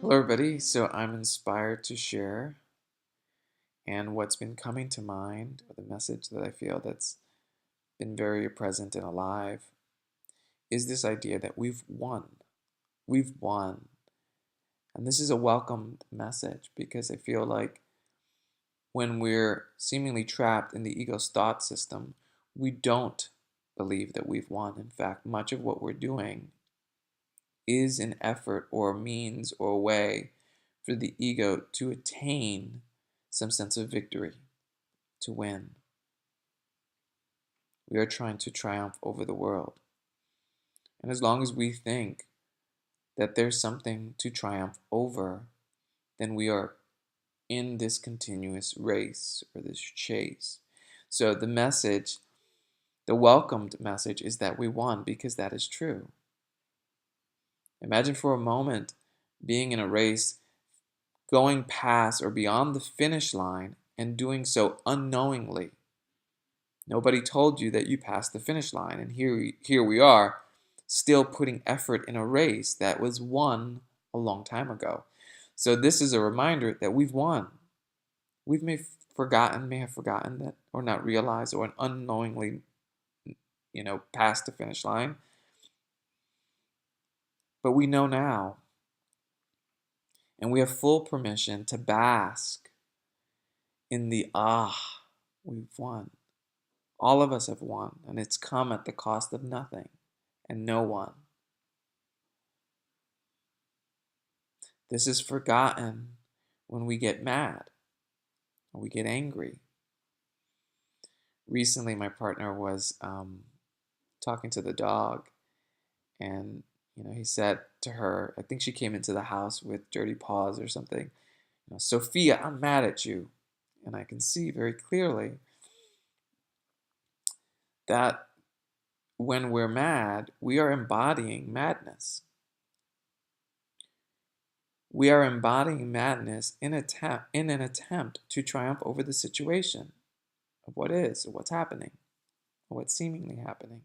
Hello, everybody. So I'm inspired to share, and what's been coming to mind, or the message that I feel that's been very present and alive, is this idea that we've won. We've won. And this is a welcomed message because I feel like when we're seemingly trapped in the ego's thought system, we don't believe that we've won. In fact, much of what we're doing is an effort or a means or a way for the ego to attain some sense of victory, to win. We are trying to triumph over the world. And as long as we think that there's something to triumph over, then we are in this continuous race or this chase. So the welcomed message is that we won because that is true. Imagine for a moment being in a race, going past or beyond the finish line and doing so unknowingly. Nobody told you that you passed the finish line, and here we are, still putting effort in a race that was won a long time ago. So this is a reminder that we've won. We may have forgotten that, or not realized, or unknowingly, passed the finish line. But we know now, and we have full permission to bask in the we've won. All of us have won, and it's come at the cost of nothing and no one. This is forgotten when we get mad or we get angry. Recently, my partner was talking to the dog, and he said to her, I think she came into the house with dirty paws or something. Sophia, I'm mad at you, and I can see very clearly that when we're mad, we are embodying madness. We are embodying madness in an attempt to triumph over the situation of what is, or what's happening, or what's seemingly happening.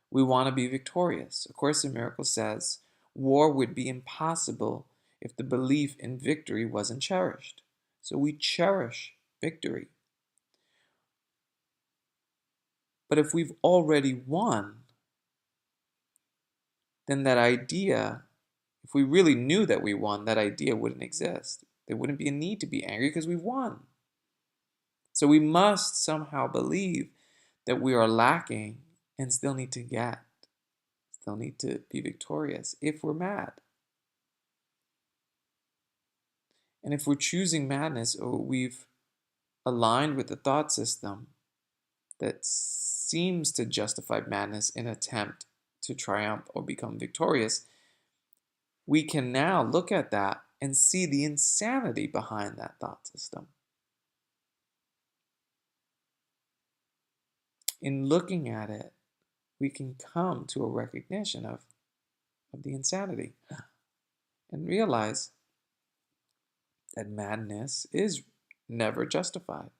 We want to be victorious. A Course in Miracles says, war would be impossible if the belief in victory wasn't cherished. So we cherish victory. But if we've already won, then that idea, if we really knew that we won, that idea wouldn't exist. There wouldn't be a need to be angry because we've won. So we must somehow believe that we are lacking and still need to be victorious if we're mad. And if we're choosing madness, or we've aligned with the thought system that seems to justify madness in an attempt to triumph or become victorious, we can now look at that and see the insanity behind that thought system. In looking at it, we can come to a recognition of the insanity and realize that madness is never justified.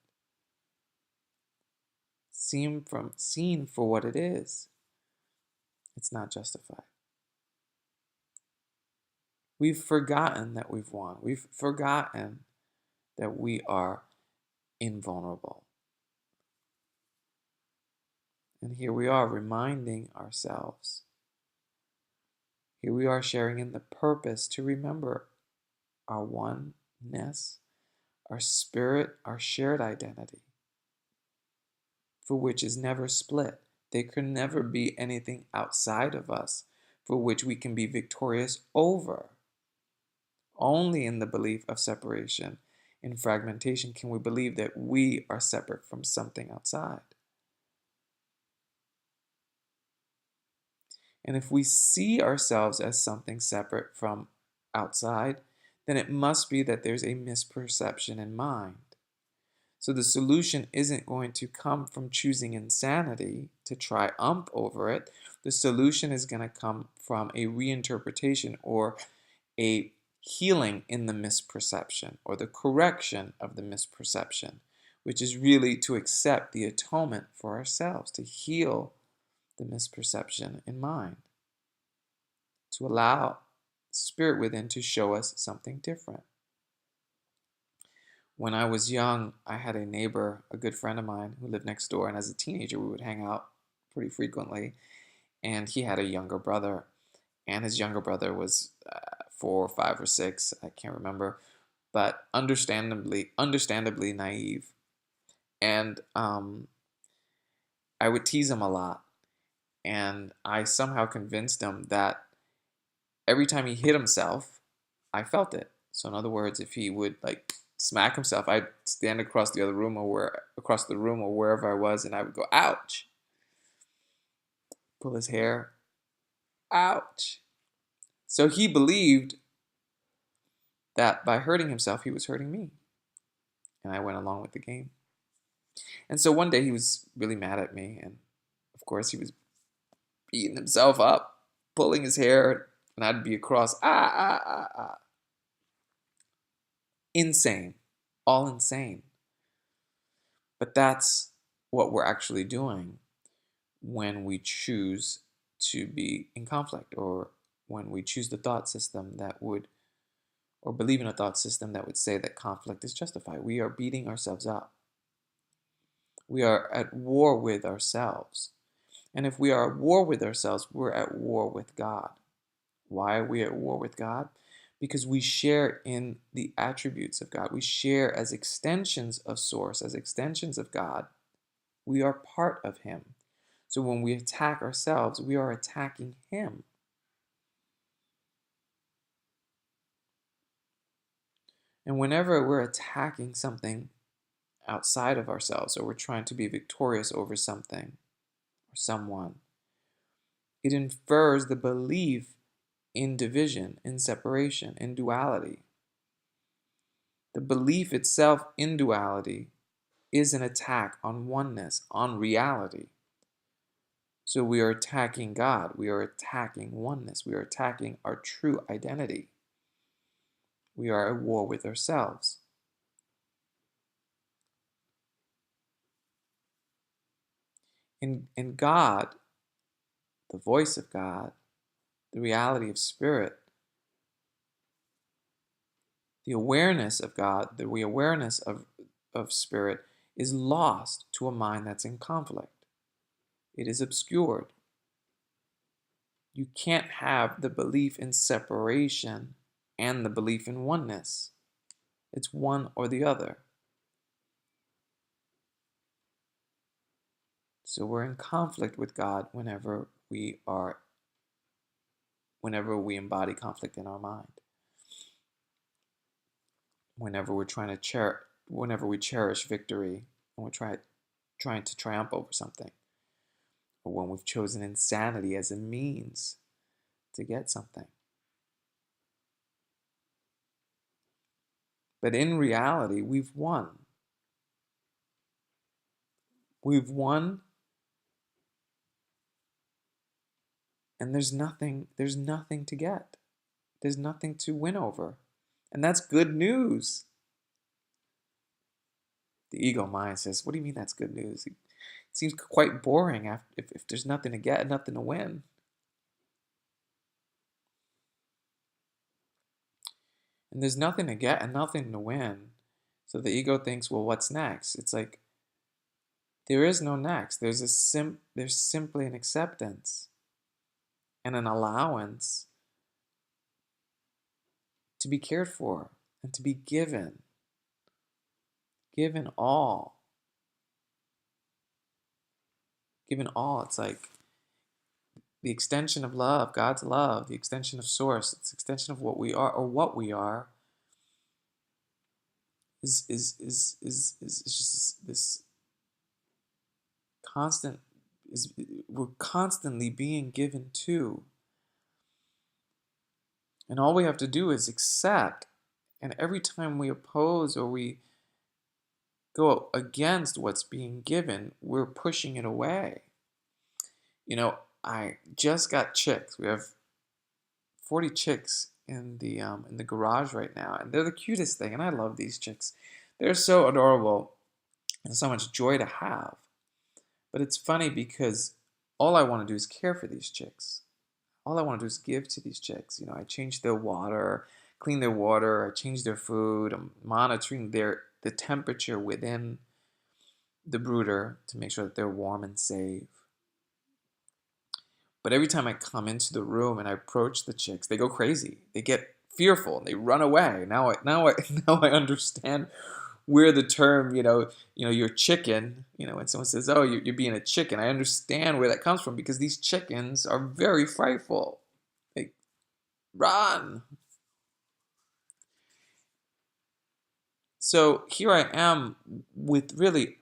Seen for what it is, it's not justified. We've forgotten that we've won. We've forgotten that we are invulnerable. And here we are reminding ourselves. Here we are sharing in the purpose to remember our oneness, our spirit, our shared identity, for which is never split. There can never be anything outside of us for which we can be victorious over. Only in the belief of separation, in fragmentation, can we believe that we are separate from something outside. And if we see ourselves as something separate from outside, then it must be that there's a misperception in mind. So the solution isn't going to come from choosing insanity to triumph over it. The solution is going to come from a reinterpretation or a healing in the misperception, or the correction of the misperception, which is really to accept the atonement for ourselves, to heal the misperception in mind, to allow spirit within to show us something different. When I was young, I had a neighbor, a good friend of mine, who lived next door, and as a teenager, we would hang out pretty frequently. And he had a younger brother, and his younger brother was 4 or 5 or 6, I can't remember, but understandably naive. And I would tease him a lot, and I somehow convinced him that every time he hit himself, I felt it. So in other words, if he would like smack himself, I'd stand across the other room across the room or wherever I was, and I would go, ouch. Pull his hair, ouch. So he believed that by hurting himself, he was hurting me. And I went along with the game. And so one day he was really mad at me, and of course he was beating himself up, pulling his hair, and I'd be across, ah. Insane. All insane. But that's what we're actually doing when we choose to be in conflict, or when we choose the thought system that would, or believe in a thought system that would say that conflict is justified. We are beating ourselves up. We are at war with ourselves. And if we are at war with ourselves, we're at war with God. Why are we at war with God? Because we share in the attributes of God. We share as extensions of Source, as extensions of God. We are part of Him. So when we attack ourselves, we are attacking Him. And whenever we're attacking something outside of ourselves, or we're trying to be victorious over something or someone, it infers the belief in division, in separation, in duality. The belief itself in duality is an attack on oneness, on reality. So we are attacking God. We are attacking oneness. We are attacking our true identity. We are at war with ourselves. In God, the voice of God, the reality of spirit, the awareness of God, the awareness of spirit is lost to a mind that's in conflict. It is obscured. You can't have the belief in separation and the belief in oneness. It's one or the other. So we're in conflict with God whenever we embody conflict in our mind. Whenever we cherish victory, and we're trying to triumph over something, or when we've chosen insanity as a means to get something. But in reality, we've won. We've won, and there's nothing to get. There's nothing to win over. And that's good news. The ego mind says, what do you mean that's good news? It seems quite boring if there's nothing to get, nothing to win. And there's nothing to get and nothing to win. So the ego thinks, well, what's next? It's like, there is no next. There's simply an acceptance and an allowance to be cared for and to be given all. Given all. It's like the extension of love, God's love, the extension of Source, it's the extension of what we are, or what we are, is just this constant, we're constantly being given to. And all we have to do is accept. And every time we oppose or we go against what's being given, we're pushing it away. I just got chicks. We have 40 chicks in the garage right now, and they're the cutest thing. And I love these chicks. They're so adorable and so much joy to have. But it's funny because all I want to do is care for these chicks. all I want to do is give to these chicks. I change their water, clean their water, I change their food. I'm monitoring the temperature within the brooder to make sure that they're warm and safe. But every time I come into the room and I approach the chicks, they go crazy. They get fearful and they run away. Now I understand where the term, you're chicken, when someone says, oh, you're being a chicken, I understand where that comes from, because these chickens are very frightful. They run. So here I am with really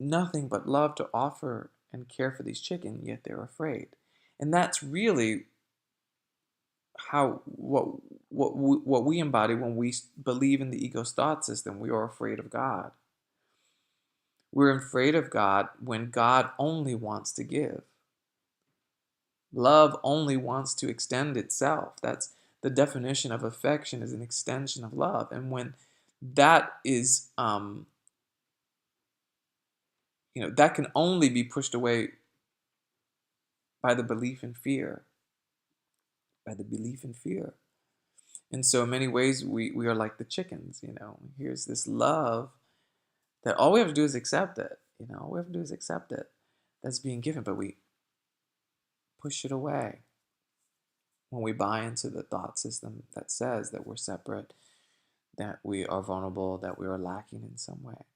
nothing but love to offer and care for these chickens, yet they're afraid. And that's really how what we embody when we believe in the ego's thought system. We are afraid of God. We're afraid of God when God only wants to give. Love only wants to extend itself. That's the definition of affection, is an extension of love. And when that is, that can only be pushed away by the belief in fear, by the belief in fear. And so in many ways, we are like the chickens, Here's this love that all we have to do is accept it, All we have to do is accept it. That's being given, but we push it away when we buy into the thought system that says that we're separate, that we are vulnerable, that we are lacking in some way.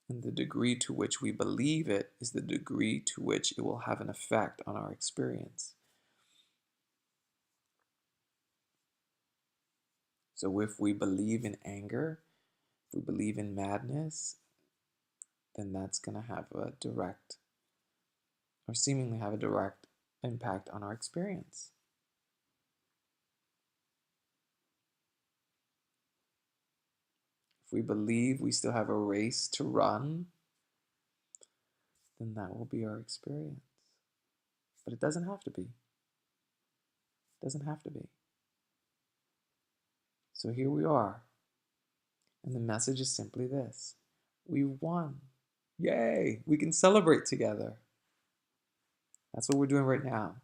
And the degree to which we believe it is the degree to which it will have an effect on our experience. So if we believe in anger, if we believe in madness, then that's going to have a direct, or seemingly have a direct impact on our experience. If we believe we still have a race to run, then that will be our experience. But it doesn't have to be. It doesn't have to be. So here we are. And the message is simply this: we won. Yay! We can celebrate together. That's what we're doing right now.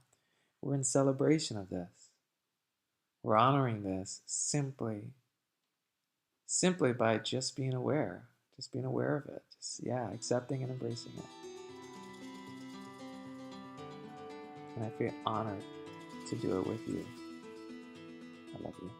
We're in celebration of this. We're honoring this simply by just being aware. Just being aware of it. Just, accepting and embracing it. And I feel honored to do it with you. I love you.